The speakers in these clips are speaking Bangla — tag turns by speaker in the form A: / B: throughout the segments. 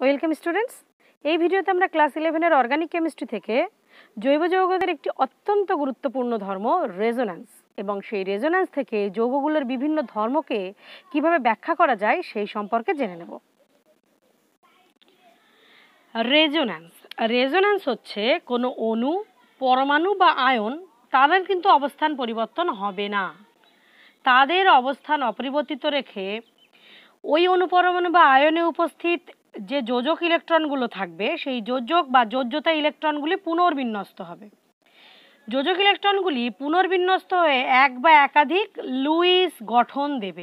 A: Welcome students. এই ভিডিওতে আমরা ক্লাস 11 এর অর্গানিক কেমিস্ট্রি থেকে জৈব যৌগের একটি অত্যন্ত গুরুত্বপূর্ণ ধর্ম রেজোন্যান্স এবং সেই রেজোন্যান্স থেকে যৌগগুলোর বিভিন্ন ধর্মকে কিভাবে ব্যাখ্যা করা যায় সেই সম্পর্কে জেনে নেব। রেজোন্যান্স হচ্ছে কোনো অণু, পরমাণু বা আয়ন তাদের কিন্তু অবস্থান পরিবর্তন হবে না। তাদের অবস্থান অপরিবর্তিত রেখে ওই অণুপরমাণু বা আয়নে উপস্থিত যে যোজক ইলেকট্রনগুলো থাকবে সেই যোজক বা যোজ্যতা ইলেকট্রনগুলি পুনর্বিন্যস্ত হবে। যোজক ইলেকট্রনগুলি পুনর্বিন্যস্ত হয়ে এক বা একাধিক লুইস গঠন দেবে।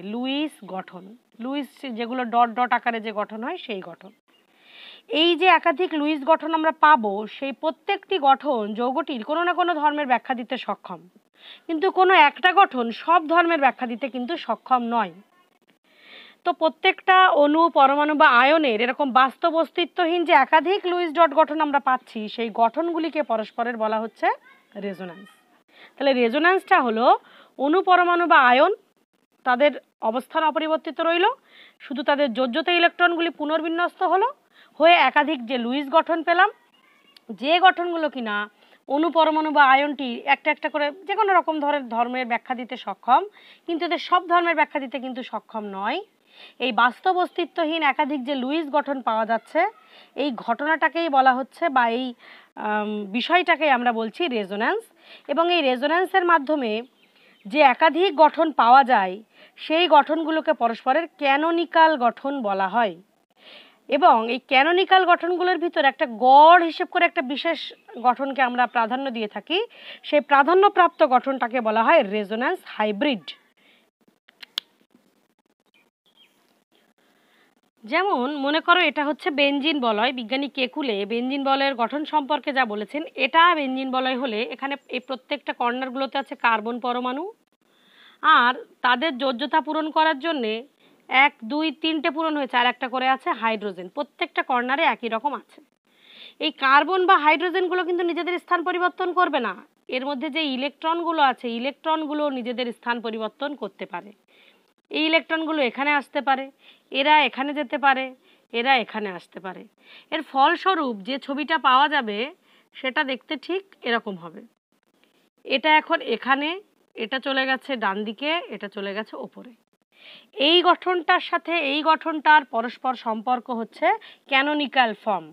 A: লুইস যেগুলো ডট ডট আকারে যে গঠন হয় সেই গঠন। এই যে একাধিক লুইস গঠন আমরা পাবো, সেই প্রত্যেকটি গঠন যৌগটির কোনো না কোনো ধর্মের ব্যাখ্যা দিতে সক্ষম, কিন্তু কোনো একটা গঠন সব ধর্মের ব্যাখ্যা দিতে কিন্তু সক্ষম নয়। তো প্রত্যেকটা অণু, পরমাণু বা আয়নের এরকম বাস্তব অস্তিত্বহীন যে একাধিক লুইস ডট গঠন আমরা পাচ্ছি, সেই গঠনগুলিকে পরস্পরের বলা হচ্ছে রেজোন্যান্স। তাহলে রেজোন্যান্সটা হলো অণু, পরমাণু বা আয়ন তাদের অবস্থান অপরিবর্তিত রইল, শুধু তাদের যোজ্যতা ইলেকট্রনগুলি পুনর্বিন্যস্ত হলো হয়ে একাধিক যে লুইস গঠন পেলাম, যে গঠনগুলো কিনা অণু, পরমাণু বা আয়নটি একটা একটা করে যে কোনো রকম ধর্মের ব্যাখ্যা দিতে সক্ষম, কিন্তু এদের সব ধর্মের ব্যাখ্যা দিতে কিন্তু সক্ষম নয়। এই বাস্তব অস্তিত্বহীন একাধিক যে লুইস গঠন পাওয়া যাচ্ছে, এই ঘটনাটাকেই বলা হচ্ছে বা এই বিষয়টাকেই আমরা বলছি রেজোন্যান্স। এবং এই রেজোন্যান্সের মাধ্যমে যে একাধিক গঠন পাওয়া যায়, সেই গঠনগুলোকে পরস্পরের ক্যানোনিক্যাল গঠন বলা হয়। এবং এই ক্যানোনিক্যাল গঠনগুলোর ভিতর একটা গড় হিসেব করে একটা বিশেষ গঠনকে আমরা প্রাধান্য দিয়ে থাকি। সেই প্রাধান্যপ্রাপ্ত গঠনটাকে বলা হয় রেজোন্যান্স হাইব্রিড। যেমন মনে করো এটা হচ্ছে বেনজিন বলয়। বিজ্ঞানী কেকুলে বেনজিন বলয়ের গঠন সম্পর্কে যা বলেছেন, এটা বেনজিন বলয় হলে এখানে এই প্রত্যেকটা কর্নারগুলোতে আছে কার্বন পরমাণু, আর তাদের যোজ্যতা পূরণ করার জন্যে 1, 2, 3টে পূরণ হয়েছে, আর একটা করে আছে হাইড্রোজেন। প্রত্যেকটা কর্নারে একই রকম আছে। এই কার্বন বা হাইড্রোজেনগুলো কিন্তু নিজেদের স্থান পরিবর্তন করবে না। এর মধ্যে যে ইলেকট্রনগুলো আছে, ইলেকট্রনগুলো নিজেদের স্থান পরিবর্তন করতে পারে। এই ইলেকট্রনগুলো এখানে আসতে পারে, এরা এখানে যেতে পারে, এরা এখানে আসতে পারে। এর ফলস্বরূপ যে ছবিটা পাওয়া যাবে সেটা দেখতে ঠিক এরকম হবে। এটা এখন এখানে, এটা চলে গেছে ডান দিকে, এটা চলে গেছে ওপরে। এই গঠনটার সাথে এই গঠনটার পরস্পর সম্পর্ক হচ্ছে ক্যানোনিক্যাল ফর্ম।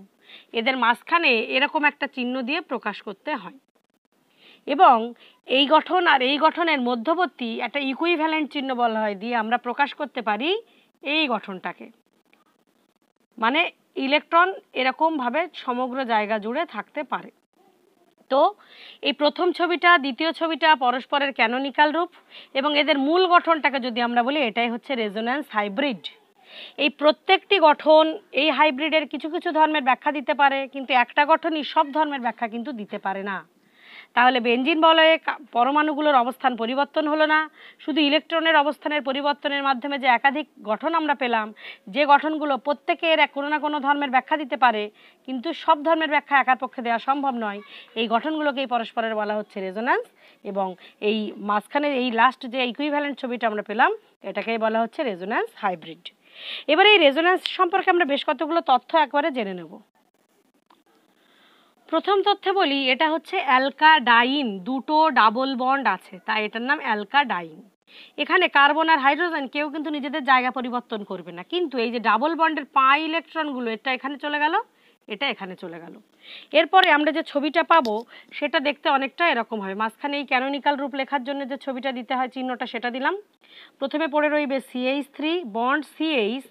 A: এদের মাঝখানে এরকম একটা চিহ্ন দিয়ে প্রকাশ করতে হয়, এবং এই গঠন আর এই গঠনের মধ্যবর্তী একটা ইকুইভ্যালেন্ট চিহ্ন বলা হয় দিয়ে আমরা প্রকাশ করতে পারি এই গঠনটাকে। মানে ইলেকট্রন এরকমভাবে সমগ্র জায়গা জুড়ে থাকতে পারে। তো এই প্রথম ছবিটা, দ্বিতীয় ছবিটা পরস্পরের ক্যানোনিক্যাল রূপ, এবং এদের মূল গঠনটাকে যদি আমরা বলি, এটাই হচ্ছে রেজোন্যান্স হাইব্রিড। এই প্রত্যেকটি গঠন এই হাইব্রিডের কিছু কিছু ধর্মের ব্যাখ্যা দিতে পারে, কিন্তু একটা গঠনই সব ধর্মের ব্যাখ্যা কিন্তু দিতে পারে না। তাহলে বেনজিন বলয়ে পরমাণুগুলোর অবস্থান পরিবর্তন হলো না, শুধু ইলেকট্রনের অবস্থানের পরিবর্তনের মাধ্যমে যে একাধিক গঠন আমরা পেলাম, যে গঠনগুলো প্রত্যেকের কোনো না কোনো ধর্মের ব্যাখ্যা দিতে পারে, কিন্তু সব ধর্মের ব্যাখ্যা একার পক্ষে দেওয়া সম্ভব নয়, এই গঠনগুলোকেই পরস্পরের বলা হচ্ছে রেজোন্যান্স। এবং এই মাঝখানে এই লাস্ট যে ইকুইভ্যালেন্ট ছবিটা আমরা পেলাম, এটাকেই বলা হচ্ছে রেজোন্যান্স হাইব্রিড। এবার এই রেজোন্যান্স সম্পর্কে আমরা বেশ কতগুলো তথ্য একবারে জেনে নেব। প্রথম তথ্যে বলি, এটা হচ্ছে অ্যালকাডাইন, দুটো ডাবল বন্ড আছে, তাই এটার নাম অ্যালকাডাইন। এখানে কার্বন আর হাইড্রোজেন কেউ কিন্তু নিজেদের জায়গা পরিবর্তন করবে না, কিন্তু এই যে ডাবল বন্ডের পাই ইলেকট্রনগুলো, এটা এখানে চলে গেল, এটা এখানে চলে গেল। এরপরে আমরা যে ছবিটা পাবো সেটা দেখতে অনেকটা এরকম হবে। মাঝখানে এই ক্যানোনিক্যাল রূপ লেখার জন্য যে ছবিটা দিতে হয় চিহ্নটা, সেটা দিলাম। প্রথমে পড়ে রইবে CH3 বন্ড CH।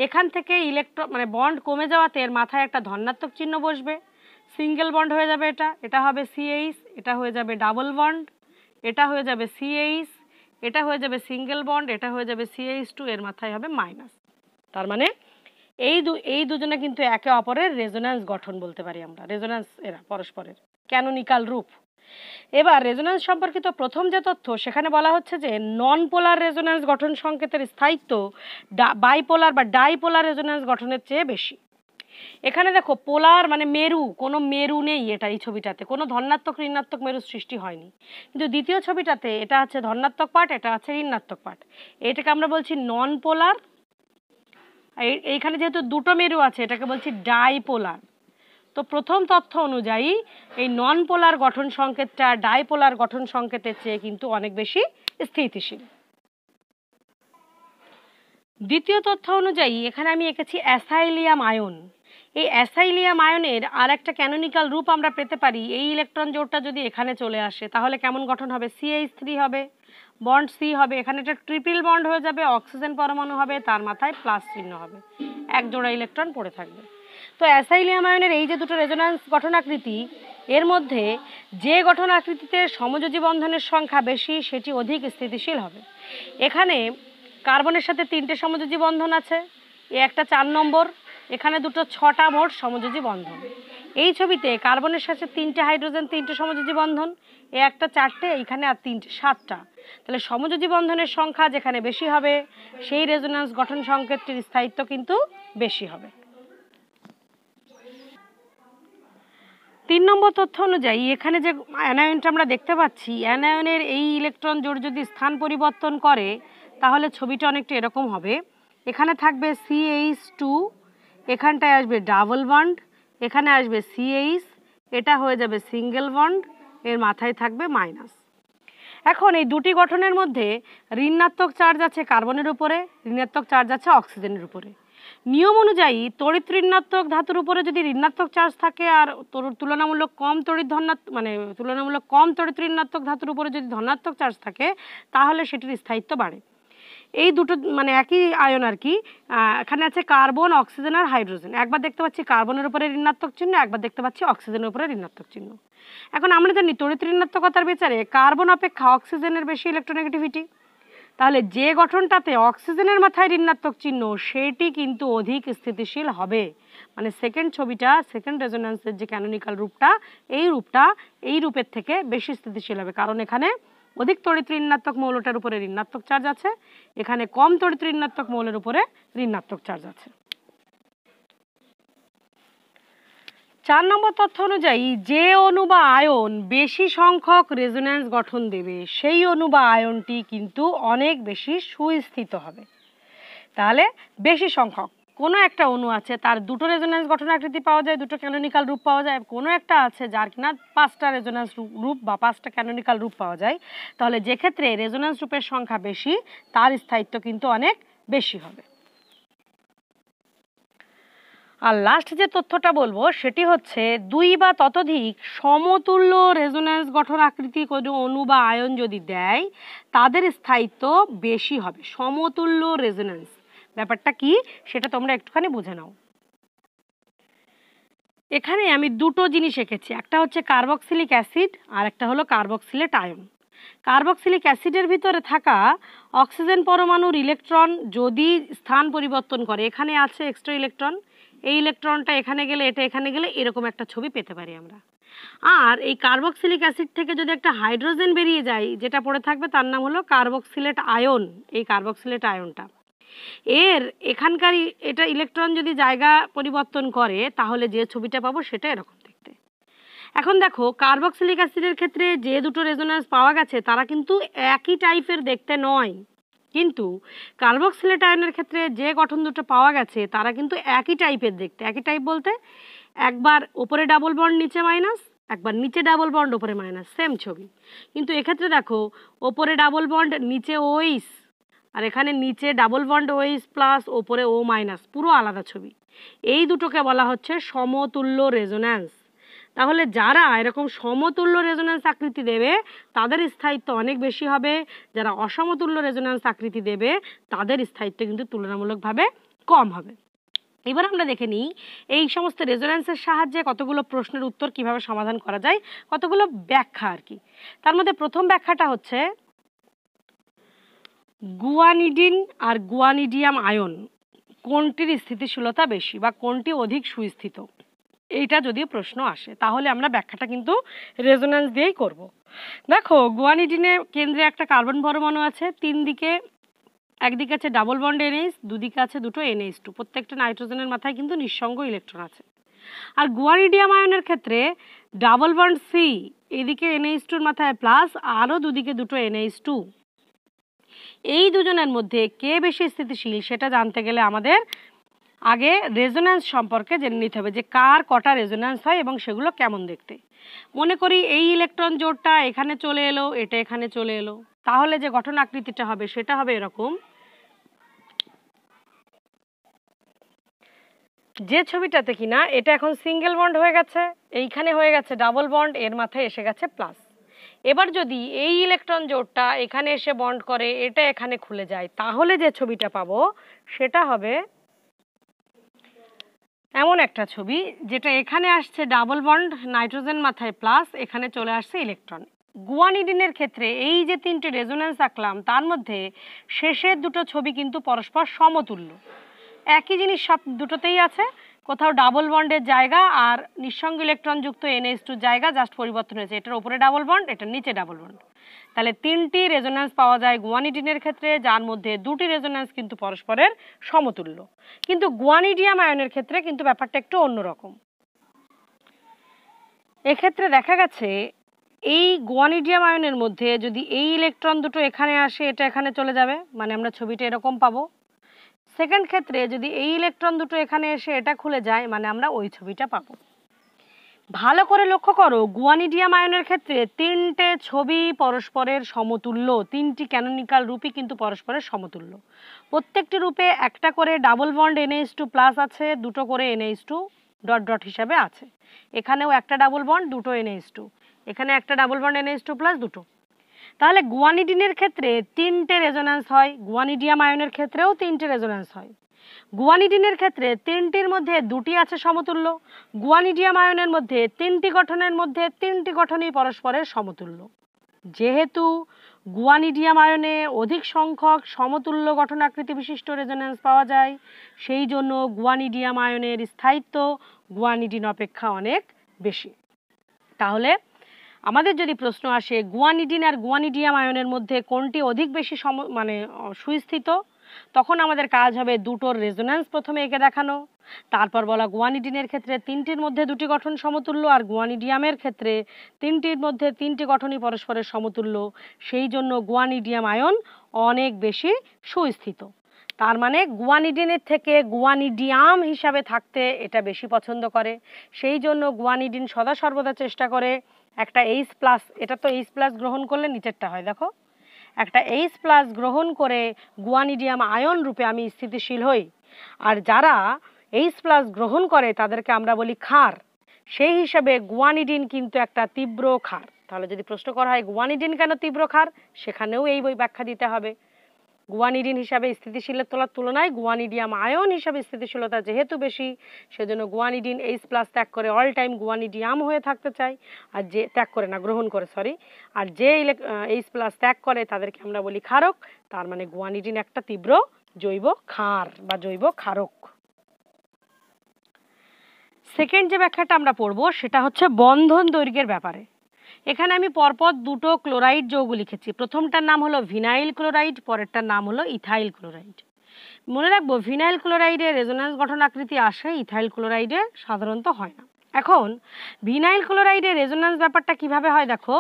A: এখান থেকে ইলেকট্রন মানে বন্ড কমে যাওয়াতে এর মাথায় একটা ধনাত্মক চিহ্ন বসবে, সিঙ্গেল বন্ড হয়ে যাবে। এটা হবে CH, এটা হয়ে যাবে ডাবল বন্ড, এটা হয়ে যাবে CH, এটা হয়ে যাবে সিঙ্গেল বন্ড, এটা হয়ে যাবে CH2, এর মাথায় হবে মাইনাস। তার মানে এই দুজনে কিন্তু একে অপরের রেজোন্যান্স গঠন বলতে পারি আমরা। রেজোন্যান্স এরা পরস্পরের ক্যানোনিক্যাল রূপ। এবার রেজোন্যান্স সম্পর্কিত প্রথম যে তথ্য, সেখানে বলা হচ্ছে যে নন পোলার রেজোন্যান্স গঠন সংকেতের স্থায়িত্ব বাইপোলার বা ডাইপোলার রেজোন্যান্স গঠনের চেয়ে বেশি। এখানে দেখো পোলার মানে মেরু, কোনো মেরু নেই। এটা এই ছবিটাতে কোনো ধনাত্মক ঋণাত্মক মেরু সৃষ্টি হয়নি, কিন্তু দ্বিতীয় ছবিটাতে এটা আছে ধনাত্মক পার্ট, এটা আছে ঋণাত্মক পার্ট। এটাকে আমরা বলছি নন পোলার এইখানে যেহেতু দুটো মেরু আছে এটাকে বলছি ডাইপোলার। তো প্রথম তথ্য অনুযায়ী এই নন পোলার গঠন সংকেতটা ডাইপোলার গঠন সংকেতের চেয়ে কিন্তু অনেক বেশি স্থিতিশীল। দ্বিতীয় তথ্য অনুযায়ী এখানে আমি এঁকেছি অ্যাসাইলিয়াম আয়ন। এই অ্যাসাইলিয়াম আয়নের আর একটা ক্যানোনিক্যাল রূপ আমরা পেতে পারি। এই ইলেকট্রন জোড়টা যদি এখানে চলে আসে তাহলে কেমন গঠন হবে? CH3 হবে, বন্ড সি হবে, এখানে একটা ট্রিপল বন্ড হয়ে যাবে, অক্সিজেন পরমাণু হবে, তার মাথায় প্লাস চিহ্ন হবে, এক জোড়া ইলেকট্রন পড়ে থাকবে। তো অ্যাসাইলিয়াম আয়নের এই যে দুটো রেজোন্যান্স গঠন আকৃতি, এর মধ্যে যে গঠন আকৃতিতে সমযোজী বন্ধনের সংখ্যা বেশি সেটি অধিক স্থিতিশীল হবে। এখানে কার্বনের সাথে 3টে সমযোজী বন্ধন আছে, এ একটা 4 নম্বর, এখানে দুটো 6টা মোট সমযোজী বন্ধন। এই ছবিতে কার্বনের সাথে 3টে হাইড্রোজেন 3টে সমযোজী বন্ধন, এ একটা 4টে, এইখানে আর 3টে 7টা। তাহলে সমযোজী বন্ধনের সংখ্যা যেখানে বেশি হবে সেই রেজোন্যান্স গঠন সংকেতটির স্থায়িত্ব কিন্তু বেশি হবে। 3 নম্বর তথ্য অনুযায়ী এখানে যে অ্যানায়নটা আমরা দেখতে পাচ্ছি, অ্যানায়নের এই ইলেকট্রন জোড় যদি স্থান পরিবর্তন করে তাহলে ছবিটা অনেকটা এরকম হবে। এখানে থাকবে CH2, এখানটায় আসবে ডাবল বন্ড, এখানে আসবে CH, এটা হয়ে যাবে সিঙ্গেল বন্ড, এর মাথায় থাকবে মাইনাস। এখন এই দুটি গঠনের মধ্যে ঋণাত্মক চার্জ আছে কার্বনের উপরে, ঋণাত্মক চার্জ আছে অক্সিজেনের উপরে। নিয়ম অনুযায়ী তড়িৎ ঋণাত্মক ধাতুর উপরে যদি ঋণাত্মক চার্জ থাকে আর তুলনামূলক কম তড়িৎ ঋণাত্মক ধাতুর উপরে যদি ধনাত্মক চার্জ থাকে তাহলে সেটির স্থায়িত্ব বাড়ে। এই দুটো মানে একই আয়ন আর কি। এখানে আছে কার্বন, অক্সিজেন আর হাইড্রোজেন। একবার দেখতে পাচ্ছি কার্বনের উপরে ঋণাত্মক চিহ্ন, একবার দেখতে পাচ্ছি অক্সিজেনের উপরে ঋণাত্মক চিহ্ন। এখন আমরা জানি তড়িৎ ঋণাত্মকতার বিচারে কার্বন অপেক্ষা অক্সিজেনের বেশি ইলেকট্রোনেগেটিভিটি। তাহলে যে গঠনটাতে অক্সিজেনের মাথায় ঋণাত্মক চিহ্ন সেটি কিন্তু অধিক স্থিতিশীল হবে। মানে সেকেন্ড ছবিটা, সেকেন্ড রেজোন্যান্সের যে ক্যানোনিক্যাল রূপটা, এই রূপের থেকে বেশি স্থিতিশীল হবে, কারণ এখানে অধিক তড়িৎ ঋণাত্মক মৌলটার উপরে ঋণাত্মক চার্জ আছে, এখানে কম তড়িৎ ঋণাত্মক মৌলের উপরে ঋণাত্মক চার্জ আছে। 4 নম্বর তথ্য অনুযায়ী যে অণু বা আয়ন বেশি সংখ্যক রেজোন্যান্স গঠন দেবে সেই অণু বা আয়নটি কিন্তু অনেক বেশি সুস্থিত হবে। তাহলে বেশি সংখ্যক কোনো একটা অণু আছে, তার দুটো রেজোন্যান্স গঠন আকৃতি পাওয়া যায়, দুটো ক্যানোনিক্যাল রূপ পাওয়া যায়, কোনো একটা আছে যার কিনা 5টা রেজোন্যান্স রূপ বা 5টা ক্যানোনিক্যাল রূপ পাওয়া যায়, তাহলে যে ক্ষেত্রে রেজোন্যান্স রূপের সংখ্যা বেশি তার স্থায়িত্ব কিন্তু অনেক বেশি হবে। আর লাস্ট যে তথ্যটা বলবো সেটি হচ্ছে 2 বা ততোধিক সমতুল্য রেজোন্যান্স গঠন আকৃতি কোনো অণু বা আয়ন যদি দেয় তাদের স্থায়িত্ব বেশি হবে। সমতুল্য রেজোন্যান্স ব্যাপারটা কি সেটা তোমরা একটুখানি বুঝে নাও। এখানে আমি দুটো জিনিস এঁকেছি, একটা হচ্ছে কার্বক্সিলিক অ্যাসিড আর একটা হলো কার্বক্সিলেট আয়ন। কার্বক্সিলিক অ্যাসিডের ভিতরে থাকা অক্সিজেন পরমাণুর ইলেকট্রন যদি স্থান পরিবর্তন করে, এখানে আছে এক্সট্রা ইলেকট্রন, এই ইলেকট্রনটা এখানে গেলে এটা এখানে গেলে এরকম একটা ছবি পেতে পারি আমরা। আর এই কার্বক্সিলিক অ্যাসিড থেকে যদি একটা হাইড্রোজেন বেরিয়ে যায় যেটা পড়ে থাকবে তার নাম হলো কার্বক্সিলেট আয়ন। এই কার্বক্সিলেট আয়নটা এর এখানকার এটা ইলেকট্রন যদি জায়গা পরিবর্তন করে তাহলে যে ছবিটা পাবো সেটা এরকম দেখতে। এখন দেখো কার্বক্সিলিক অ্যাসিডের ক্ষেত্রে যে দুটো রেজোন্যান্স পাওয়া গেছে তারা কিন্তু একই টাইপের দেখতে নয়, কিন্তু কার্বক্সিলেট আয়নের ক্ষেত্রে যে গঠন দুটো পাওয়া গেছে তারা কিন্তু একই টাইপের দেখতে। একই টাইপ বলতে একবার ওপরে ডাবল বন্ড নিচে মাইনাস, একবার নিচে ডাবল বন্ড ওপরে মাইনাস, সেম ছবি। কিন্তু এক্ষেত্রে দেখো ওপরে ডাবল বন্ড নিচে ওইস, আর এখানে নিচে ডাবল বন্ড ওইস প্লাস ওপরে ও মাইনাস, পুরো আলাদা ছবি। এই দুটোকে বলা হচ্ছে সমতুল্য রেজোন্যান্স। তাহলে যারা এরকম সমতুল্য রেজোন্যান্স আকৃতি দেবে তাদের স্থায়িত্ব অনেক বেশি হবে, যারা অসমতুল্য রেজোন্যান্স আকৃতি দেবে তাদের স্থায়িত্ব কিন্তু তুলনামূলকভাবে কম হবে। এবার আমরা দেখে নিই এই সমস্ত রেজোন্যান্সের সাহায্যে কতগুলো প্রশ্নের উত্তর কিভাবে সমাধান করা যায়, কতগুলো ব্যাখ্যা আর কি। তার মধ্যে প্রথম ব্যাখ্যাটা হচ্ছে গুয়ানিডিন আর গুয়ানিডিয়াম আয়ন কোনটির স্থিতিশীলতা বেশি বা কোনটি অধিক সুস্থিত, এইটা যদি প্রশ্ন আসে তাহলে আমরা ব্যাখ্যাটা কিন্তু রেজোন্যান্স দিয়েই করব। দেখো গুয়ানিডিনে কেন্দ্রে একটা কার্বন পরমাণু আছে, 3 দিকে, একদিকে আছে ডাবল বন্ড NH, দুদিকে আছে দুটো NH2, প্রত্যেকটা নাইট্রোজেনের মাথায় কিন্তু নিঃসঙ্গ ইলেকট্রন আছে। আর গুয়ানিডিয়াম আয়নের ক্ষেত্রে ডাবল বন্ড C, এদিকে NH2 মাথায় প্লাস, আরও দুদিকে দুটো NH2। এই দুজনের মধ্যে কে বেশি স্থিতিশীল সেটা জানতে গেলে আমাদের আগে রেজোন্যান্স সম্পর্কে জেনে নিতে হবে যে কার কটা রেজোন্যান্স হয় এবং সেগুলো কেমন দেখতে। মনে করি এই ইলেকট্রন জোড়টা এখানে চলে এলো, এটা এখানে চলে এলো, তাহলে যে গঠন আকৃতিটা হবে সেটা হবে এরকম। যে ছবিটাতে কিনা এটা এখন সিঙ্গেল বন্ড হয়ে গেছে, এইখানে হয়ে গেছে ডাবল বন্ড, এর মাথায় এসে গেছে প্লাস। এবার যদি এই ইলেকট্রন জোড়টা এখানে এসে বন্ড করে, এটা এখানে খুলে যায়, তাহলে যে ছবিটা পাবো সেটা হবে এমন একটা ছবি যেটা এখানে আসছে ডাবল বন্ড, নাইট্রোজেন মাথায় প্লাস, এখানে চলে আসছে ইলেকট্রন। গুয়ানিডিনের ক্ষেত্রে এই যে তিনটে রেজোন্যান্স আঁকলাম তার মধ্যে শেষের দুটো ছবি কিন্তু পরস্পর সমতুল্য। একই জিনিস সব দুটোতেই আছে, কোথাও ডাবল বন্ডের জায়গা আর নিঃসঙ্গ ইলেকট্রন যুক্ত NH2 জায়গা জাস্ট পরিবর্তন হয়েছে, এটার উপরে ডাবল বন্ড, এটার নিচে ডাবল বন্ড। তাহলে তিনটি রেজোন্যান্স পাওয়া যায় গুয়ানিডিনের ক্ষেত্রে, যার মধ্যে দুটি রেজোন্যান্স কিন্তু পরস্পরের সমতুল্য। কিন্তু গুয়ানিডিয়াম আয়নের ক্ষেত্রে কিন্তু ব্যাপারটা একটু অন্যরকম। এক্ষেত্রে দেখা গেছে এই গুয়ানিডিয়াম আয়নের মধ্যে যদি এই ইলেকট্রন দুটো এখানে আসে, এটা এখানে চলে যাবে, মানে আমরা ছবিটা এরকম পাবো। সেকেন্ড ক্ষেত্রে যদি এই ইলেকট্রন দুটো এখানে এসে এটা খুলে যায়, মানে আমরা ওই ছবিটা পাবো। ভালো করে লক্ষ্য করো, গুয়ানিডিয়াম আয়নের ক্ষেত্রে তিনটে ছবি পরস্পরের সমতুল্য, তিনটি ক্যানোনিক্যাল রূপই কিন্তু পরস্পরের সমতুল্য। প্রত্যেকটি রূপে একটা করে ডাবল বন্ড NH2 প্লাস আছে, দুটো করে NH2 ডট ডট হিসাবে আছে। এখানেও একটা ডাবল বন্ড, দুটো NH2, এখানে একটা ডাবল বন্ড NH2 প্লাস দুটো। তাহলে গুয়ানিডিনের ক্ষেত্রে তিনটে রেজোন্যান্স হয়, গুয়ানিডিয়াম আয়নের ক্ষেত্রেও তিনটে রেজোন্যান্স হয়। গুয়ানিডিনের ক্ষেত্রে তিনটির মধ্যে দুটি আছে সমতুল্য, গুয়ানিডিয়াম আয়নের মধ্যে তিনটি গঠনের মধ্যে তিনটি গঠনই পরস্পরের সমতুল্য। যেহেতু গুয়ানিডিয়াম আয়নে অধিক সংখ্যক সমতুল্য গঠন আকৃতি বিশিষ্ট রেজোন্যান্স পাওয়া যায়, সেই জন্য গুয়ানিডিয়াম আয়নের স্থায়িত্ব গুয়ানিডিন অপেক্ষা অনেক বেশি। তাহলে আমাদের যদি প্রশ্ন আসে গুয়ানিডিন আর গুয়ানিডিয়াম আয়নের মধ্যে কোনটি অধিক বেশি সুস্থিত, তখন আমাদের কাজ হবে দুটোর রেজোন্যান্স প্রথমে এঁকে দেখানো, তারপর বলা গুয়ানিডিনের ক্ষেত্রে তিনটির মধ্যে দুটি গঠন সমতুল্য আর গুয়ানিডিয়ামের ক্ষেত্রে তিনটির মধ্যে তিনটি গঠনই পরস্পরের সমতুল্য, সেই জন্য গুয়ানিডিয়াম আয়ন অনেক বেশি সুস্থিত। তার মানে গুয়ানিডিনের থেকে গুয়ানিডিয়াম হিসাবে থাকতে এটা বেশি পছন্দ করে, সেই জন্য গুয়ানিডিন সদা সর্বদা চেষ্টা করে একটা H প্লাস, এটা তো H প্লাস গ্রহণ করলে নিচেরটা হয়, দেখো একটা H প্লাস গ্রহণ করে গুয়ানিডিয়াম আয়ন রূপে আমি স্থিতিশীল হই। আর যারা H প্লাস গ্রহণ করে তাদেরকে আমরা বলি ক্ষার, সেই হিসাবে গুয়ানিডিন কিন্তু একটা তীব্র ক্ষার। তাহলে যদি প্রশ্ন করা হয় গুয়ানিডিন কেন তীব্র ক্ষার, সেখানেও এই বই ব্যাখ্যা দিতে হবে। গুয়ানিডিন হিসাবে স্থিতিশীলতার তুলনায় গুয়ানিডিয়াম আয়ন হিসাবে স্থিতিশীলতা যেহেতু বেশি, সেজন্য গুয়ানিডিন H প্লাস ত্যাগ করে অল টাইম গুয়ানিডিয়াম হয়ে থাকতে চায়, আর যে ত্যাগ করে না গ্রহণ করে সরি, আর যে H প্লাস ত্যাগ করে তাদেরকে আমরা বলি ক্ষারক। তার মানে গুয়ানিডিন একটা তীব্র জৈব ক্ষার বা জৈব ক্ষারক। সেকেন্ড যে ব্যাখ্যাটা আমরা পড়বো সেটা হচ্ছে বন্ধন দৈর্ঘ্যের ব্যাপারে। এখানে আমি পরপর দুটো ক্লোরাইড যৌগ লিখেছি, প্রথমটার নাম হলো ভিনাইল ক্লোরাইড, পরেরটার নাম হলো ইথাইল ক্লোরাইড। মনে রাখবো ভিনাইল ক্লোরাইডের রেজোন্যান্স গঠন আকৃতি আসে, ইথাইল ক্লোরাইডের সাধারণত হয় না। এখন ভিনাইল ক্লোরাইডের রেজোন্যান্স ব্যাপারটা কিভাবে হয় দেখো,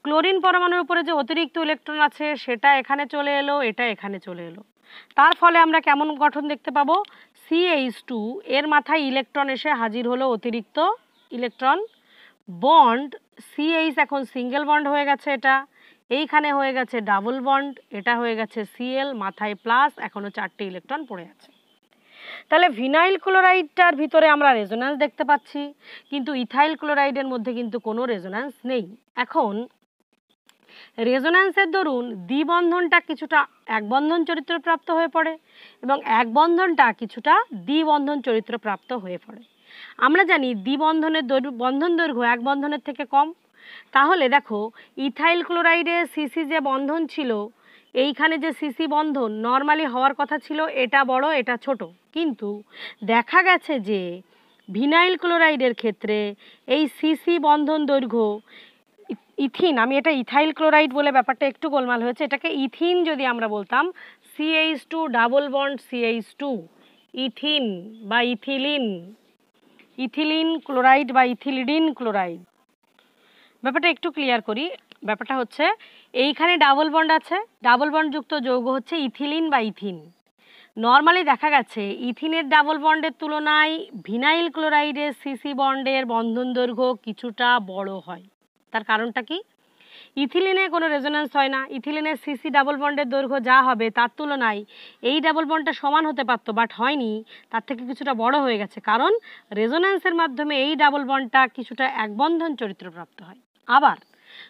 A: ক্লোরিন পরমাণুর উপরে যে অতিরিক্ত ইলেকট্রন আছে সেটা এখানে চলে এলো, এটা এখানে চলে এলো, তার ফলে আমরা কেমন গঠন দেখতে পাবো, CH2 এর মাথায় ইলেকট্রন এসে হাজির হলো অতিরিক্ত ইলেকট্রন, বন্ড CH এখন সিঙ্গেল বন্ড হয়ে গেছে, এটা এইখানে হয়ে গেছে ডাবল বন্ড, এটা হয়ে গেছে Cl মাথায় প্লাস, এখনো 4টে ইলেকট্রন পড়ে আছে। তাহলে ভিনাইল ক্লোরাইডটার ভিতরে আমরা রেজোন্যান্স দেখতে পাচ্ছি, কিন্তু ইথাইল ক্লোরাইডের মধ্যে কিন্তু কোনো রেজোন্যান্স নেই। এখন রেজোন্যান্সের দরুন দ্বিবন্ধনটা কিছুটা এক বন্ধন চরিত্র প্রাপ্ত হয়ে পড়ে এবং এক বন্ধনটা কিছুটা দ্বিবন্ধন চরিত্র প্রাপ্ত হয়ে পড়ে। আমরা জানি দ্বিবন্ধনের বন্ধন দৈর্ঘ্য এক বন্ধনের থেকে কম। তাহলে দেখো ইথাইল ক্লোরাইডে সিসি যে বন্ধন ছিল, এইখানে যে সিসি বন্ধন নর্মালি হওয়ার কথা ছিল এটা বড় এটা ছোট, কিন্তু দেখা গেছে যে ভিনাইল ক্লোরাইডের ক্ষেত্রে এই সিসি বন্ধন দৈর্ঘ্য ইথিন, আমি এটা ইথাইল ক্লোরাইড বলে ব্যাপারটা একটু গোলমাল হয়েছে, এটাকে ইথিন যদি আমরা বলতাম, CH2 double bond CH2, ethene বা ইথিলিন, ইথিলিন ক্লোরাইড বা ইথিলিডিন ক্লোরাইড। ব্যাপারটা একটু ক্লিয়ার করি, ব্যাপারটা হচ্ছে এইখানে ডাবল বন্ড আছে, ডাবল বন্ড যুক্ত যৌগ হচ্ছে ইথিলিন বা ইথিন, নর্মালি দেখা গেছে ইথিনের ডাবল বন্ডের তুলনায় ভিনাইল ক্লোরাইডের সিসি বন্ডের বন্ধন দৈর্ঘ্য কিছুটা বড় হয়। তার কারণটা কি? ইথিলিনে কোনো রেজোন্যান্স হয় না, ইথিলিনের সিসি ডাবল বন্ডের দৈর্ঘ্য যা হবে তার তুলনায় এই ডাবল বন্ডটা সমান হতে পারতো, বাট হয়নি, তার থেকে কিছুটা বড় হয়ে গেছে, কারণ রেজোন্যান্সের মাধ্যমে এই ডাবল বন্ডটা কিছুটা একবন্ধন চরিত্রপ্রাপ্ত হয়। আবার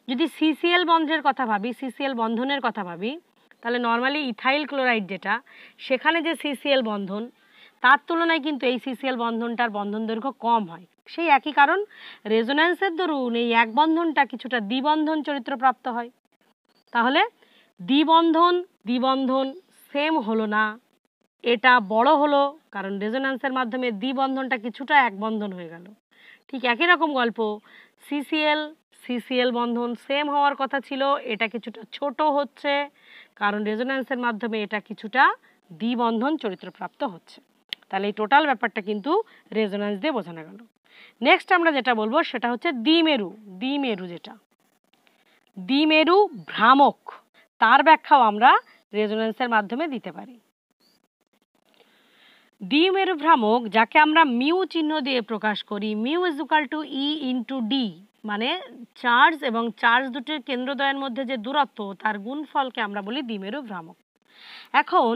A: যদি সিসিএল বন্ধনের কথা ভাবি, সিসিএল বন্ধনের কথা ভাবি, তাহলে নর্মালি ইথাইল ক্লোরাইড যেটা, সেখানে যে সিসিএল বন্ধন, তার তুলনায় কিন্তু এই সিসিএল বন্ধনটার বন্ধন দৈর্ঘ্য কম হয়। সেই একই কারণ, রেজোন্যান্সের দরুন এই এক বন্ধনটা কিছুটা দ্বিবন্ধন চরিত্রপ্রাপ্ত হয়। তাহলে দ্বিবন্ধন দ্বিবন্ধন সেম হলো না, এটা বড় হলো, কারণ রেজোন্যান্সের মাধ্যমে দ্বিবন্ধনটা কিছুটা এক বন্ধন হয়ে গেল। ঠিক একই রকম গল্প, সিসিএল সিসিএল বন্ধন সেম হওয়ার কথা ছিল, এটা কিছুটা ছোট হচ্ছে, কারণ রেজোন্যান্সের মাধ্যমে এটা কিছুটা দ্বিবন্ধন চরিত্রপ্রাপ্ত হচ্ছে। তাহলে এই টোটাল ব্যাপারটা কিন্তু রেজোন্যান্স দিয়ে বোঝানো গেল। নেক্সট আমরা যেটা বলবো সেটা হচ্ছে দ্বিমেরু। দ্বিমেরু যেটা দ্বিমেরু ভ্রামক, তার ব্যাখ্যাও আমরা রেজোন্যান্সের মাধ্যমে দিতে পারি। দ্বিমেরু ভ্রামক, যাকে আমরা মিউ চিহ্ন দিয়ে প্রকাশ করি, mu is equal to E into D, মানে চার্জ এবং চার্জ দুটির কেন্দ্রদ্বয়ের মধ্যে যে দূরত্ব, তার গুণফলকে আমরা বলি দ্বিমেরু ভ্রামক। এখন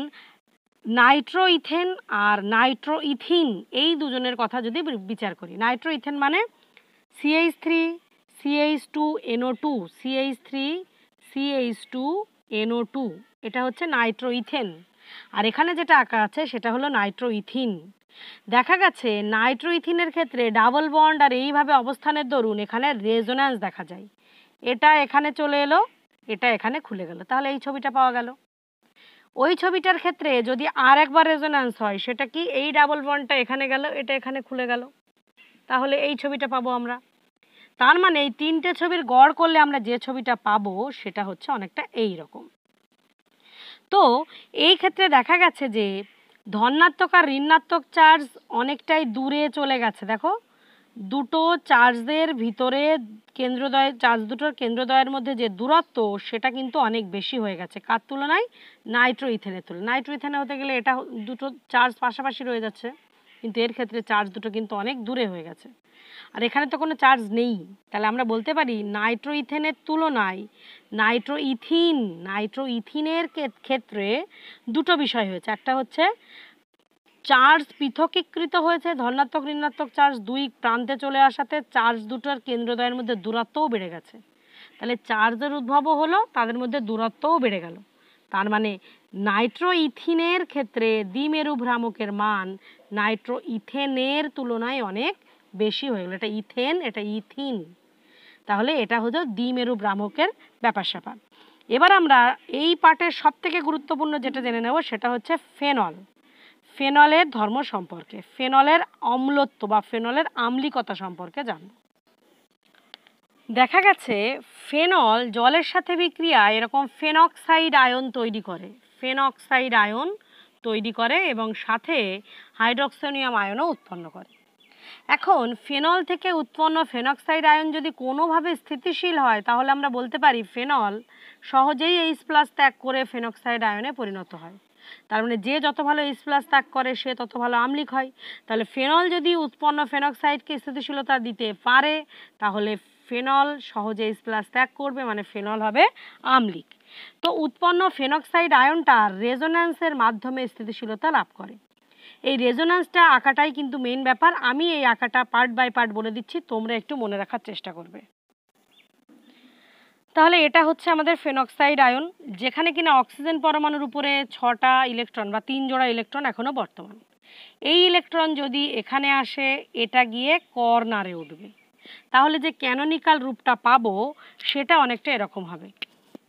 A: নাইট্রো ইথেন আর নাইট্রো ইথিন, এই দুজনের কথা যদি বিচার করি, নাইট্রো ইথেন মানে CH3 CH2NO2 CH3 CH2NO2, এটা হচ্ছে নাইট্রো ইথেন। আর এখানে যেটা আঁকা আছে সেটা হলো নাইট্রো ইথিন। দেখা গেছে নাইট্রো ইথিনের ক্ষেত্রে ডাবল বন্ড আর এইভাবে অবস্থানের দরুন এখানে রেজোন্যান্স দেখা যায়, এটা এখানে চলে এলো, এটা এখানে খুলে গেল, তাহলে এই ছবিটা পাওয়া গেল। ওই ছবিটার ক্ষেত্রে যদি আর একবার রেজোন্যান্স হয়, সেটা কি, এই ডাবল বন্ডটা এখানে গেল, এটা এখানে খুলে গেল, তাহলে এই ছবিটা পাবো আমরা। তার মানে এই তিনটে ছবির গড় করলে আমরা যে ছবিটা পাবো সেটা হচ্ছে অনেকটা এই রকম। তো এই ক্ষেত্রে দেখা গেছে যে ধনাত্মক আর ঋণাত্মক চার্জ অনেকটাই দূরে চলে গেছে। দেখো, দুটো চার্জের ভিতরে কেন্দ্রদ্বয়, চার্জ দুটোর কেন্দ্রদ্বয়ের মধ্যে যে দূরত্ব, সেটা কিন্তু অনেক বেশি হয়ে গেছে। কার তুলনায়? নাইট্রো ইথেনের তুলনায়। নাইট্রো ইথেনে হতে গেলে এটা দুটো চার্জ পাশাপাশি রয়ে যাচ্ছে, কিন্তু এর ক্ষেত্রে চার্জ দুটো কিন্তু অনেক দূরে হয়ে গেছে, আর এখানে তো কোনো চার্জ নেই। তাহলে আমরা বলতে পারি নাইট্রো ইথেনের তুলনায় নাইট্রো ইথিনের ক্ষেত্রে দুটো বিষয় হয়েছে। একটা হচ্ছে চার্জ পৃথকীকৃত হয়েছে, ধনাত্মক ঋণাত্মক চার্জ দুই প্রান্তে চলে আসাতে চার্জ দুটোর কেন্দ্রদ্বয়ের মধ্যে দূরত্বও বেড়ে গেছে। তাহলে চার্জের উদ্ভবও হলো, তাদের মধ্যে দূরত্বও বেড়ে গেল। তার মানে নাইট্রো ইথিনের ক্ষেত্রে দ্বিমেরু ভ্রামকের মান নাইট্রো ইথেনের তুলনায় অনেক বেশি হয়ে গেল। এটা ইথেন, এটা ইথিন, তাহলে এটা হলো দ্বিমেরু ভ্রামকের ব্যাপার স্যাপার। এবার আমরা এই পার্টের সব থেকে গুরুত্বপূর্ণ যেটা জেনে নেব সেটা হচ্ছে ফেনল। ফেনলের ধর্ম সম্পর্কে, ফেনলের অম্লত্ব বা ফেনলের আম্লিকতা সম্পর্কে জানব। দেখা গেছে ফেনল জলের সাথে বিক্রিয়ায় এরকম ফেনক্সাইড আয়ন তৈরি করে, ফেনক্সাইড আয়ন তৈরি করে এবং সাথে হাইড্রোক্সোনিয়াম আয়নও উৎপন্ন করে। এখন ফেনল থেকে উৎপন্ন ফেনক্সাইড আয়ন যদি কোনোভাবে স্থিতিশীল হয়, তাহলে আমরা বলতে পারি ফেনল সহজেই H+ ত্যাগ করে ফেনক্সাইড আয়নে পরিণত হয়। তার মানে যে যত ভালো H+ ত্যাগ করে সে তত ভালো আম্লিক হয়। তাহলে ফেনল যদি উৎপন্ন ফেনক্সাইডকে স্থিতিশীলতা দিতে পারে, তাহলে ফেনল সহজে H+ ত্যাগ করবে, মানে ফেনল হবে আম্লিক। তো উৎপন্ন ফেনক্সাইড আয়নটা রেজোন্যান্সের মাধ্যমে স্থিতিশীলতা লাভ করে। এই রেজোন্যান্সটা আঁকাটাই কিন্তু মেইন ব্যাপার। আমি এই আঁকাটা পার্ট বাই পার্ট বলে দিচ্ছি, তোমরা একটু মনে রাখার চেষ্টা করবে। তাহলে এটা হচ্ছে আমাদের ফেনক্সাইড আয়ন, যেখানে কিনা অক্সিজেন পরমাণুর উপরে 6টা ইলেকট্রন বা 3 জোড়া ইলেকট্রন এখনো বর্তমান। এই ইলেকট্রন যদি এখানে আসে, এটা গিয়ে কর্নারে উঠবে, তাহলে যে ক্যানোনিক্যাল রূপটা পাবো সেটা অনেকটা এরকম হবে।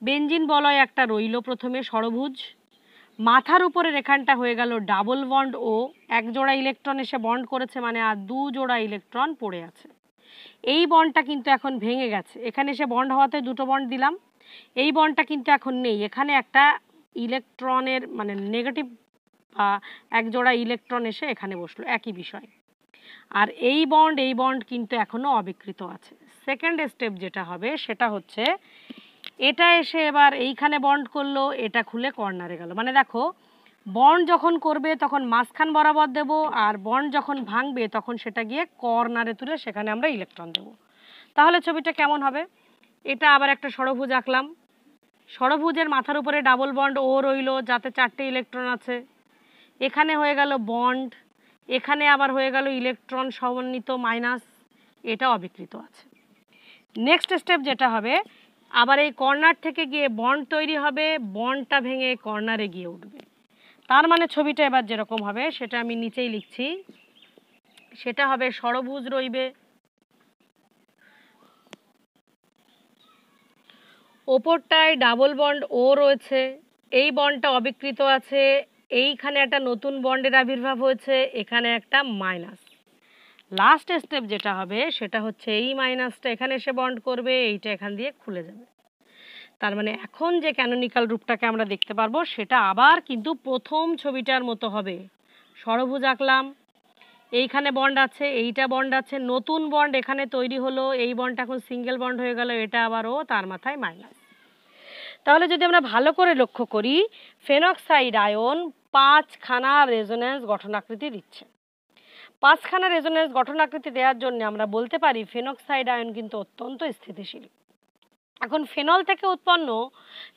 A: বেঞ্জিন বলয় একটা রইল প্রথমে ষড়ভুজ, মাথার উপরের এখানটা হয়ে গেল ডাবল বন্ড, ও এক জোড়া ইলেকট্রন এসে বন্ড করেছে, মানে আর 2 জোড়া ইলেকট্রন পড়ে আছে। এই বন্ডটা কিন্তু এখন ভেঙে গেছে, এখানে এসে বন্ড হওয়াতে দুটো বন্ড দিলাম, এই বন্ডটা কিন্তু এখন নেই, এখানে একটা ইলেকট্রনের মানে নেগেটিভ বা এক জোড়া ইলেকট্রন এসে এখানে বসলো, একই বিষয়। আর এই বন্ড কিন্তু এখনো অবিকৃত আছে। সেকেন্ড স্টেপ যেটা হবে সেটা হচ্ছে এটা এসে এবার এইখানে বন্ড করলো, এটা খুলে কর্নারে গেল। মানে দেখো বন্ড যখন করবে তখন মাঝখান বরাবর দেব, আর বন্ড যখন ভাঙবে তখন সেটা গিয়ে কর্নারে তুলে সেখানে আমরা ইলেকট্রন দেব। তাহলে ছবিটা কেমন হবে? এটা আবার একটা ষড়ভুজ আঁকলাম। ষড়ভুজের মাথার উপরে ডাবল বন্ড ও রইল, যাতে 4টে ইলেকট্রন আছে। এখানে হয়ে গেল বন্ড, এখানে আবার হয়ে গেল ইলেকট্রন সমন্বিত মাইনাস, এটা অবিকৃত আছে। নেক্সট স্টেপ যেটা হবে, আবার এই কর্নার থেকে গিয়ে বন্ড তৈরি হবে, বন্ডটা ভেঙে কর্নারে গিয়ে উঠবে। তার মানে ছবিটা এবার যেরকম হবে সেটা আমি নিচেই লিখছি। সেটা হবে ষড়ভুজ রইবে, ওপরটায় ডাবল বন্ড ও রয়েছে, এই বন্ডটা অবিকৃত আছে, এইখানে একটা নতুন বন্ডের আবির্ভাব হয়েছে, এখানে একটা মাইনাস। লাস্ট স্টেপ যেটা হবে সেটা হচ্ছে এই মাইনাসটা এখানে এসে বন্ড করবে, এইটা এখান দিয়ে খুলে যাবে। তার মানে এখন যে ক্যানোনিক্যাল রূপটাকে আমরা দেখতে পারবো সেটা আবার কিন্তু প্রথম ছবিটার মতো হবে। ষড়ভুজ আঁকলাম, এইখানে বন্ড আছে, এইটা বন্ড আছে, নতুন বন্ড এখানে তৈরি হলো, এই বন্ডটা এখন সিঙ্গেল বন্ড হয়ে গেল, এটা আবার ও, তার মাথায় মাইনাস। তাহলে যদি আমরা ভালো করে লক্ষ্য করি, ফেনক্সাইড আয়ন 5খানা রেজোন্যান্স গঠনাকৃতি দিচ্ছে। 5খানা রেজোন্যান্স গঠনাকৃতি দেওয়ার জন্য আমরা বলতে পারি ফেনক্সাইড আয়ন কিন্তু অত্যন্ত স্থিতিশীল। এখন ফেনল থেকে উৎপন্ন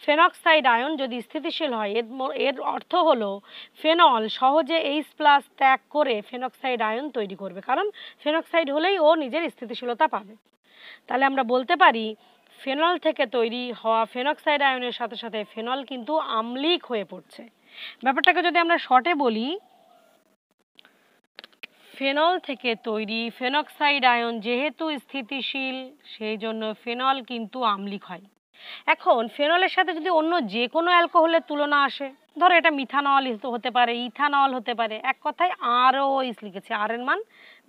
A: ফেনক্সাইড আয়ন যদি স্থিতিশীল হয়, এর অর্থ হলো ফেনল সহজে H+ ত্যাগ করে ফেনক্সাইড আয়ন তৈরি করবে, কারণ ফেনক্সাইড হলেই ও নিজের স্থিতিশীলতা পাবে। তাহলে আমরা বলতে পারি ফেনল থেকে তৈরি হওয়া ফেনক্সাইড আয়নের সাথে সাথে ফেনল কিন্তু আম্লিক হয়ে পড়ছে। ব্যাপারটাকে যদি আমরা শর্টে বলি, ফেনল থেকে তৈরি ফেনক্সাইড আয়ন যেহেতু স্থিতিশীল, সেই জন্য ফেনল কিন্তু আম্লিক হয়। এখন ফেনলের সাথে যদি অন্য যে কোনো অ্যালকোহলের তুলনা আসে, ধরো এটা মিথানল হতে পারে, ইথানল হতে পারে, এক কথায় ROH লিখেছে, আর এর মান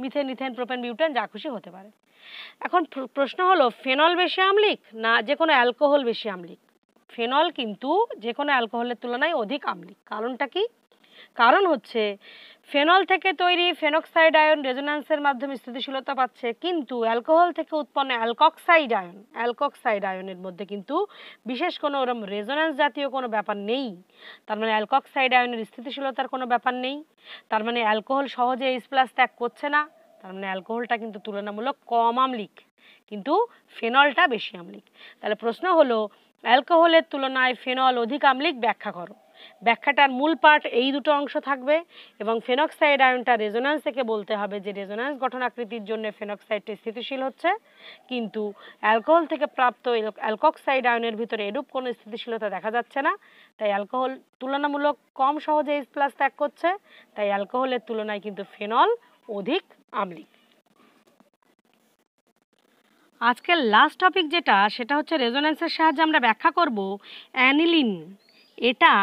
A: মিথেন, ইথেন, প্রোপেন, বিউটেন, যা খুশি হতে পারে। এখন প্রশ্ন হলো ফেনল বেশি আম্লিক না যে কোনো অ্যালকোহল বেশি আম্লিক? ফেনল কিন্তু যে কোনো অ্যালকোহলের তুলনায় অধিক আম্লিক। কারণটা কি? কারণ হচ্ছে ফেনল থেকে তৈরি ফেনক্সাইড আয়ন রেজোন্যান্সের মাধ্যমে স্থিতিশীলতা পাচ্ছে, কিন্তু অ্যালকোহল থেকে উৎপন্ন অ্যালকক্সাইড আয়নের মধ্যে কিন্তু বিশেষ কোনো ওরকম রেজোন্যান্স জাতীয় কোনো ব্যাপার নেই। তার মানে অ্যালকক্সাইড আয়নের স্থিতিশীলতার কোনো ব্যাপার নেই। তার মানে অ্যালকোহল সহজে H+ ত্যাগ করছে না। তার মানে অ্যালকোহলটা কিন্তু তুলনামূলক কম আম্লিক, কিন্তু ফেনলটা বেশি আম্লিক। তাহলে প্রশ্ন হলো অ্যালকোহলের তুলনায় ফেনল অধিক আম্লিক ব্যাখ্যা করো। ব্যাখ্যাটার মূল পার্ট এই দুটো অংশ থাকবে, এবং ফেনক্সাইড আয়নটা রেজোন্যান্স থেকে বলতে হবে যে রেজোন্যান্স গঠনাকৃতির জন্য ফেনক্সাইডটি স্থিতিশীল হচ্ছে, কিন্তু অ্যালকোহল থেকে প্রাপ্ত অ্যালকক্সাইড আয়নের ভিতরে এরূপ কোনো স্থিতিশীলতা দেখা যাচ্ছে না। তাই অ্যালকোহল তুলনামূলক কম সহজে H+ ত্যাগ করছে, তাই অ্যালকোহলের তুলনায় কিন্তু ফেনল অধিক আম্লিক। আজকের লাস্ট টপিক যেটা, সেটা হচ্ছে রেজোন্যান্সের সাহায্যে আমরা ব্যাখ্যা করব অ্যানিলিন। এটা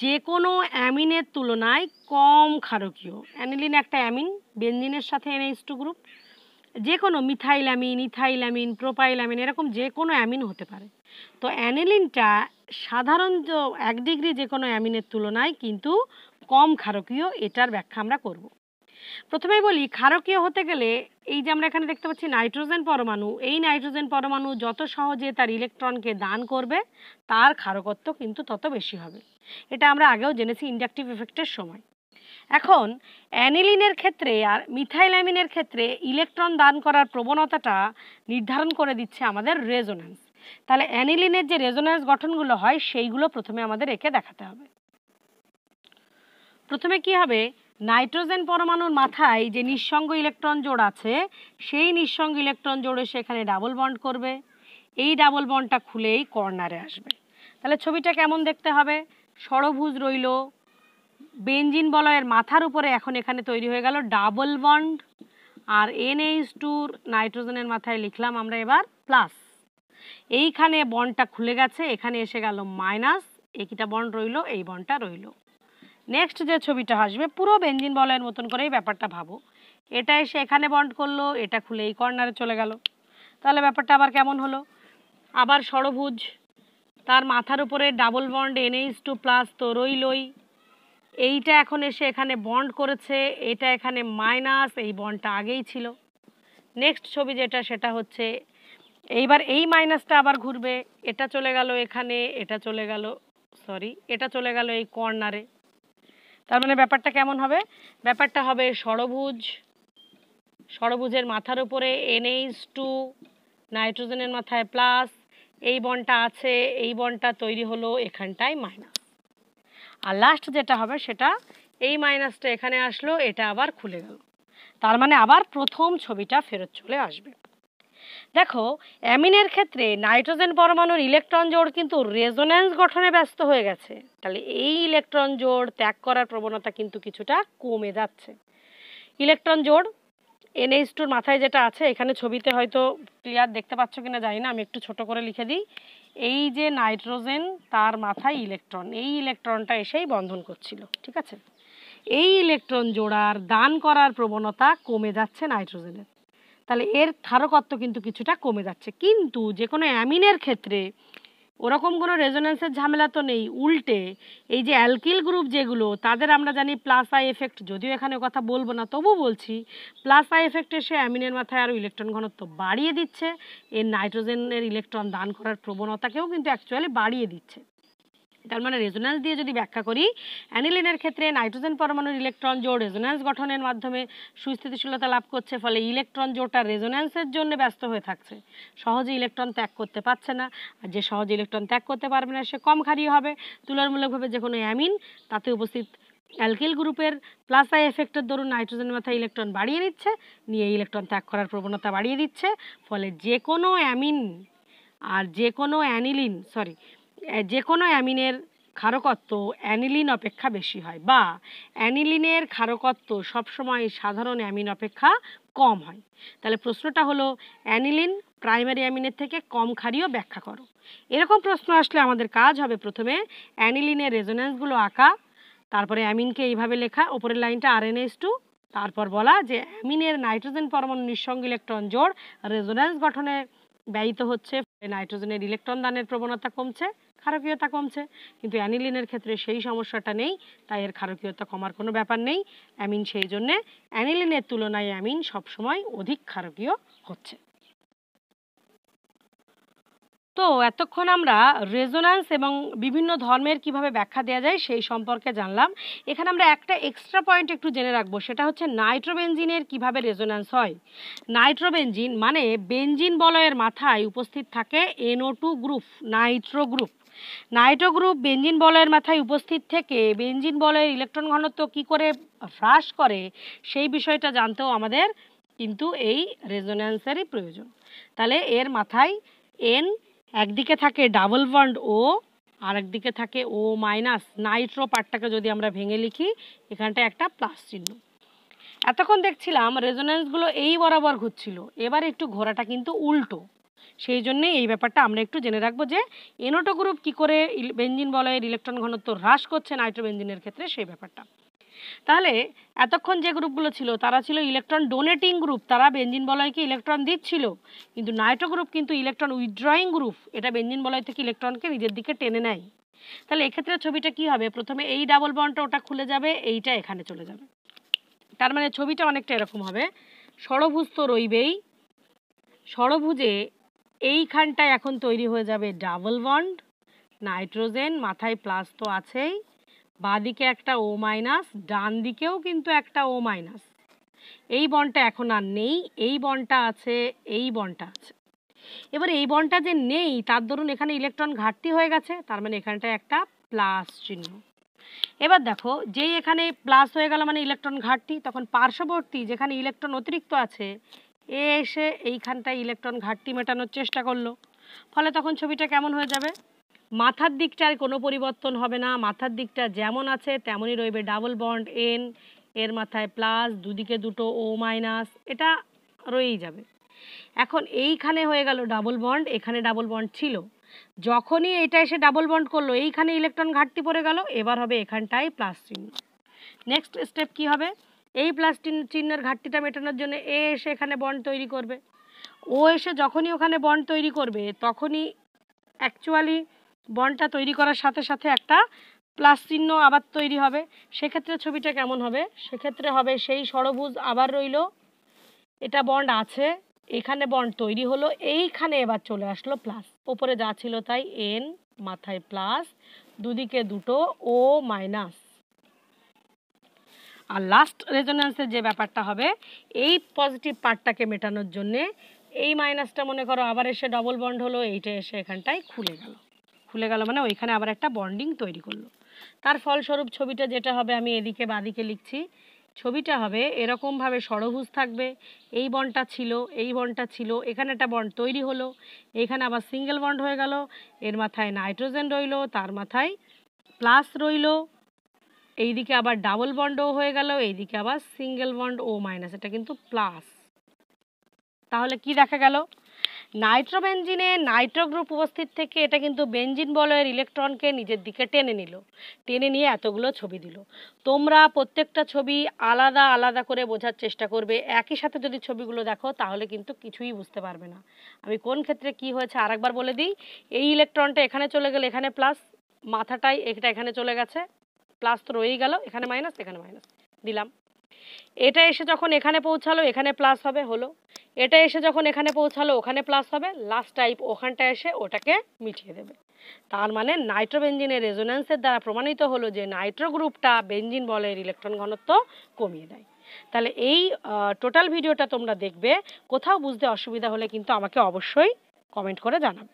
A: যে কোনো অ্যামিনের তুলনায় কম ক্ষারকীয়। অ্যানিলিন একটা অ্যামিন, বেনজিনের সাথে NH2 গ্রুপ, যে কোনো methyl amine, ethyl amine, propyl amine, এরকম যে কোনো অ্যামিন হতে পারে। তো অ্যানিলিনটা সাধারণত 1 ডিগ্রি যে কোনো অ্যামিনের তুলনায় কিন্তু কম ক্ষারকীয়, এটার ব্যাখ্যা আমরা করব। প্রথমেই বলি, ক্ষারকীয় হতে গেলে এই যে আমরা এখানে দেখতে পাচ্ছি নাইট্রোজেন পরমাণু, এই নাইট্রোজেন পরমাণু যত সহজে তার ইলেকট্রনকে দান করবে তার ক্ষারকত্ব কিন্তু তত বেশি হবে। এটা আমরা আগেও জেনেছি ইন্ডাকটিভ ইফেক্টের সময়। এখন অ্যানিলিনের ক্ষেত্রে আর মিথাইল অ্যামিনের ক্ষেত্রে ইলেকট্রন দান করার প্রবণতাটা নির্ধারণ করে দিচ্ছে আমাদের রেজোন্যান্স। তাহলে অ্যানিলিনের যে রেজোন্যান্স গঠনগুলো হয় সেইগুলো প্রথমে আমাদের এঁকে দেখাতে হবে। প্রথমে কি হবে, নাইট্রোজেন পরমাণুর মাথায় যে নিঃসঙ্গ ইলেকট্রন জোড় আছে, সেই নিঃসঙ্গ ইলেকট্রন জোড়ে সেখানে ডাবল বন্ড করবে, এই ডাবল বন্ডটা খুলেই কর্নারে আসবে। তাহলে ছবিটা কেমন দেখতে হবে? ষড়ভুজ রইল, বেনজিন বলয়ের মাথার উপরে এখন এখানে তৈরি হয়ে গেল ডাবল বন্ড, আর NH2 নাইট্রোজেনের মাথায় লিখলাম আমরা এবার প্লাস। এইখানে বন্ডটা খুলে গেছে, এখানে এসে গেল মাইনাস, একটা বন্ড রইল, এই বন্ডটা রইল। নেক্সট যে ছবিটা আসবে পুরো বেনজিন বলয়ের মতন করেই ব্যাপারটা ভাবো, এটা এসে এখানে বন্ড করলো, এটা খুলে এই কর্নারে চলে গেল। তাহলে ব্যাপারটা আবার কেমন হলো? আবার ষড়ভুজ, তার মাথার উপরে ডাবল বন্ড NH2+ তো রইলই, এইটা এখন এসে এখানে বন্ড করেছে, এটা এখানে মাইনাস, এই বন্ডটা আগেই ছিল। নেক্সট ছবি যেটা, সেটা হচ্ছে এইবার এই মাইনাসটা আবার ঘুরবে, এটা চলে গেল এখানে, এটা চলে গেল, এটা চলে গেল এই কর্নারে। তার মানে ব্যাপারটা কেমন হবে? ব্যাপারটা হবে ষড়ভুজের মাথার উপরে NH2, নাইট্রোজেনের মাথায় প্লাস, এই বন্ডটা আছে, এই বন্ডটা তৈরি হলো, এখানটায় মাইনাস। আর লাস্ট যেটা হবে সেটা এই মাইনাসটা এখানে আসলো, এটা আবার খুলে গেল। তার মানে আবার প্রথম ছবিটা ফেরত চলে আসবে। দেখো, অ্যামিনের ক্ষেত্রে নাইট্রোজেন পরমাণুর ইলেকট্রন জোড় কিন্তু রেজোন্যান্স গঠনে ব্যস্ত হয়ে গেছে। তাহলে এই ইলেকট্রন জোড় ত্যাগ করার প্রবণতা কিন্তু কিছুটা কমে যাচ্ছে। ইলেকট্রন জোড় NH2 মাথায় যেটা আছে, এখানে ছবিতে হয়তো ক্লিয়ার দেখতে পাচ্ছ কিনা জানি না, আমি একটু ছোট করে লিখে দিই। এই যে নাইট্রোজেন, তার মাথায় ইলেকট্রন, এই ইলেকট্রনটা এসেই বন্ধন করছিল, ঠিক আছে? এই ইলেকট্রন জোড়ার দান করার প্রবণতা কমে যাচ্ছে নাইট্রোজেনের। তাহলে এর ক্ষারকত্ব কিন্তু কিছুটা কমে যাচ্ছে। কিন্তু যে কোনো অ্যামিনের ক্ষেত্রে ওরকম কোনো রেজোন্যান্সের ঝামেলা তো নেই। উল্টে এই যে অ্যালকিল গ্রুপ যেগুলো, তাদের আমরা জানি প্লাস আই এফেক্ট, যদিও এখানে কথা বলবো না তবু বলছি, প্লাস আই এফেক্ট এসে অ্যামিনের মাথায় আরও ইলেকট্রন ঘনত্ব বাড়িয়ে দিচ্ছে, এর নাইট্রোজেনের ইলেকট্রন দান করার প্রবণতাকেও কিন্তু অ্যাকচুয়ালি বাড়িয়ে দিচ্ছে। তার মানে রেজোন্যান্স দিয়ে যদি ব্যাখ্যা করি, অ্যানিলিনের ক্ষেত্রে নাইট্রোজেন পরমাণুর ইলেকট্রন জোড় রেজোন্যান্স গঠনের মাধ্যমে সুস্থিতিশীলতা লাভ করছে, ফলে ইলেকট্রন জোড়টা রেজোন্যান্সের জন্য ব্যস্ত হয়ে থাকছে, সহজে ইলেকট্রন ত্যাগ করতে পারছে না। আর যে সহজে ইলেকট্রন ত্যাগ করতে পারবে না সে কম ক্ষারীয় হবে। তুলনামূলকভাবে যে কোনো অ্যামিন তাতে উপস্থিত অ্যালকিল গ্রুপের প্লাস আই এফেক্টের দরুন নাইট্রোজেনের মাথায় ইলেকট্রন বাড়িয়ে নিচ্ছে, নিয়ে ইলেকট্রন ত্যাগ করার প্রবণতা বাড়িয়ে দিচ্ছে। ফলে যে কোনো অ্যামিন আর যে কোনো যে কোনো অ্যামিনের ক্ষারকত্ব অ্যানিলিন অপেক্ষা বেশি হয়, বা অ্যানিলিনের ক্ষারকত্ব সবসময় সাধারণ অ্যামিন অপেক্ষা কম হয়। তাহলে প্রশ্নটা হলো অ্যানিলিন প্রাইমারি অ্যামিনের থেকে কম ক্ষারীয়, ব্যাখ্যা করো। এরকম প্রশ্ন আসলে আমাদের কাজ হবে প্রথমে অ্যানিলিনের রেজোন্যান্সগুলো আঁকা, তারপরে অ্যামিনকে এইভাবে লেখা, ওপরের লাইনটা RNH2, তারপর বলা যে অ্যামিনের নাইট্রোজেন পরমাণু নিঃসঙ্গ ইলেকট্রন জোড় রেজোন্যান্স গঠনে ব্যয়িত হচ্ছে, নাইট্রোজেনের ইলেকট্রন দানের প্রবণতা কমছে, ক্ষারকীয়তা কমছে। কিন্তু অ্যানিলিনের ক্ষেত্রে সেই সমস্যাটা নেই, তাই এর ক্ষারকীয়তা কমার কোনো ব্যাপার নেই। অ্যামিন সেই জন্যে অ্যানিলিনের তুলনায় অ্যামিন সবসময় অধিক ক্ষারকীয় হচ্ছে। তো এতক্ষণ আমরা রেজোন্যান্স এবং বিভিন্ন ধর্মের কিভাবে ব্যাখ্যা দেওয়া যায় সেই সম্পর্কে জানলাম। এখানে আমরা একটা এক্সট্রা পয়েন্ট একটু জেনে রাখবো, সেটা হচ্ছে নাইট্রোবেনজিনের কিভাবে রেজোন্যান্স হয়। নাইট্রোবেনজিন মানে বেনজিন বলয়ের মাথায় উপস্থিত থাকে NO2 group, Nitro group. Nitro group benzene বলয়ের মাথায় উপস্থিত থেকে বেনজিন বলয়ের ইলেকট্রন ঘনত্ব কি করে হ্রাস করে, সেই বিষয়টা জানতেও আমাদের কিন্তু এই রেজোন্যান্সেরই প্রয়োজন। তাহলে এর মাথায় N একদিকে থাকে ডাবল বন্ড O, আর একদিকে থাকে O মাইনাস। নাইট্রো পার্টটাকে যদি আমরা ভেঙে লিখি, এখানটা একটা প্লাস চিহ্ন। এতক্ষণ দেখছিলাম রেজোন্যান্সগুলো এই বরাবর ঘুরছিল, এবার একটু ঘোরাটা কিন্তু উল্টো। সেই জন্যে এই ব্যাপারটা আমরা একটু জেনে রাখবো যে NO2 গ্রুপ কী করে বেনজিন বলয়ের ইলেকট্রন ঘনত্ব হ্রাস করছে নাইট্রোবেনজিনের ক্ষেত্রে, সেই ব্যাপারটা। তাহলে এতক্ষণ যে গ্রুপগুলো ছিল তারা ছিল ইলেকট্রন ডোনেটিং গ্রুপ, তারা বেনজিন বলয়কে ইলেকট্রন দিচ্ছিল। কিন্তু নাইট্রো গ্রুপ কিন্তু ইলেকট্রন উইথড্রয়িং গ্রুপ, এটা বেনজিন বলয় থেকে ইলেকট্রনকে নিজের দিকে টেনে নেয়। তাহলে এক্ষেত্রে ছবিটা কি হবে, প্রথমে এই ডাবল বন্ডটা ওটা খুলে যাবে, এইটা এখানে চলে যাবে। তার মানে ছবিটা অনেকটা এরকম হবে, ষড়ভুজ তো রইবেই, ষড়ভুজে এইখানটায় এখন তৈরি হয়ে যাবে ডাবল বন্ড, নাইট্রোজেন মাথায় প্লাস তো আছেই, বাঁদিকে একটা O মাইনাস, ডান দিকেও কিন্তু একটা O মাইনাস। এই বন্ডটা এখন আর নেই, এই বন্ডটা আছে, এই বন্ডটা আছে। এবার এই বন্ডটা যে নেই তার দরুন এখানে ইলেকট্রন ঘাটতি হয়ে গেছে, তার মানে এখানটায় একটা প্লাস চিহ্ন। এবার দেখো, যেই এখানে প্লাস হয়ে গেল মানে ইলেকট্রন ঘাটতি, তখন পার্শ্ববর্তী যেখানে ইলেকট্রন অতিরিক্ত আছে এসে এইখানটায় ইলেকট্রন ঘাটতি মেটানোর চেষ্টা করলো। ফলে তখন ছবিটা কেমন হয়ে যাবে, মাথার দিকটার কোনো পরিবর্তন হবে না, মাথার দিকটা যেমন আছে তেমনই রইবে, ডাবল বন্ড N, এর মাথায় প্লাস, দুদিকে দুটো O মাইনাস, এটা রয়েই যাবে। এখন এইখানে হয়ে গেল ডাবল বন্ড, এখানে ডাবল বন্ড ছিল, যখনই এটা এসে ডাবল বন্ড করলো এইখানে ইলেকট্রন ঘাটতি পড়ে গেল, এবার হবে এখানটায় প্লাস চিহ্ন। নেক্সট স্টেপ কি হবে, এই প্লাস চিহ্নের ঘাটতিটা মেটানোর জন্য এ এসে এখানে বন্ড তৈরি করবে, ও এসে যখনই ওখানে বন্ড তৈরি করবে তখনই অ্যাকচুয়ালি বন্ডটা তৈরি করার সাথে সাথে একটা প্লাস চিহ্ন আবার তৈরি হবে। সেক্ষেত্রে ছবিটা কেমন হবে, সেক্ষেত্রে হবে সেই ষড়ভুজ আবার রইল, এটা বন্ড আছে, এখানে বন্ড তৈরি হলো, এইখানে এবার চলে আসলো প্লাস, ওপরে যা ছিল তাই N, মাথায় প্লাস, দুদিকে দুটো O মাইনাস। আর লাস্ট রেজোন্যান্সের যে ব্যাপারটা হবে, এই পজিটিভ পার্টটাকে মেটানোর জন্যে এই মাইনাসটা মনে করো আবার এসে ডবল বন্ড হলো, এইটা এসে এখানটায় খুলে গেল মানে ওইখানে আবার একটা বন্ডিং তৈরি করলো। তার ফলস্বরূপ ছবিটা যেটা হবে, আমি এদিকে বাদিকে লিখছি, ছবিটা হবে এরকমভাবে ষড়ভুজ থাকবে। এই বন্ডটা ছিল, এই বন্ডটা ছিল, এখানে একটা বন্ড তৈরি হলো, এখানে আবার সিঙ্গেল বন্ড হয়ে গেল, এর মাথায় নাইট্রোজেন রইলো, তার মাথায় প্লাস রইলো, এইদিকে আবার ডাবল বন্ডও হয়ে গেল, এইদিকে আবার সিঙ্গেল বন্ড ও মাইনাস, এটা কিন্তু প্লাস। তাহলে কি দেখা গেল, নাইট্রোবেনজিনে নাইট্রো গ্রুপ উপস্থিত থেকে এটা কিন্তু বেনজিন বলয়ের ইলেকট্রনকে নিজের দিকে টেনে নিয়ে এতগুলো ছবি দিল। তোমরা প্রত্যেকটা ছবি আলাদা আলাদা করে বোঝার চেষ্টা করবে, একই সাথে যদি ছবিগুলো দেখো তাহলে কিন্তু কিছুই বুঝতে পারবে না। আমি কোন ক্ষেত্রে কি হয়েছে আরেকবার বলে দিই, এই ইলেকট্রনটা এখানে চলে গেলে এখানে প্লাস, মাথাটাই এটা এখানে চলে গেছে, প্লাস তো রয়েই গেল, এখানে মাইনাস এখানে মাইনাস দিলাম। এটা এসে যখন এখানে পৌঁছালো এখানে প্লাস হবে হলো, এটা এসে যখন এখানে পৌঁছালো ওখানে প্লাস হবে, লাস্ট টাইপ ওখানটা এসে ওটাকে মিটিয়ে দেবে। তার মানে নাইট্রোবেনজিনের রেজোন্যান্সের দ্বারা প্রমাণিত হলো যে নাইট্রো গ্রুপটা বেনজিন বলয়ের ইলেকট্রন ঘনত্ব কমিয়ে দেয়। তাহলে এই টোটাল ভিডিওটা তোমরা দেখবে, কোথাও বুঝতে অসুবিধা হলে কিন্তু আমাকে অবশ্যই কমেন্ট করে জানাবে।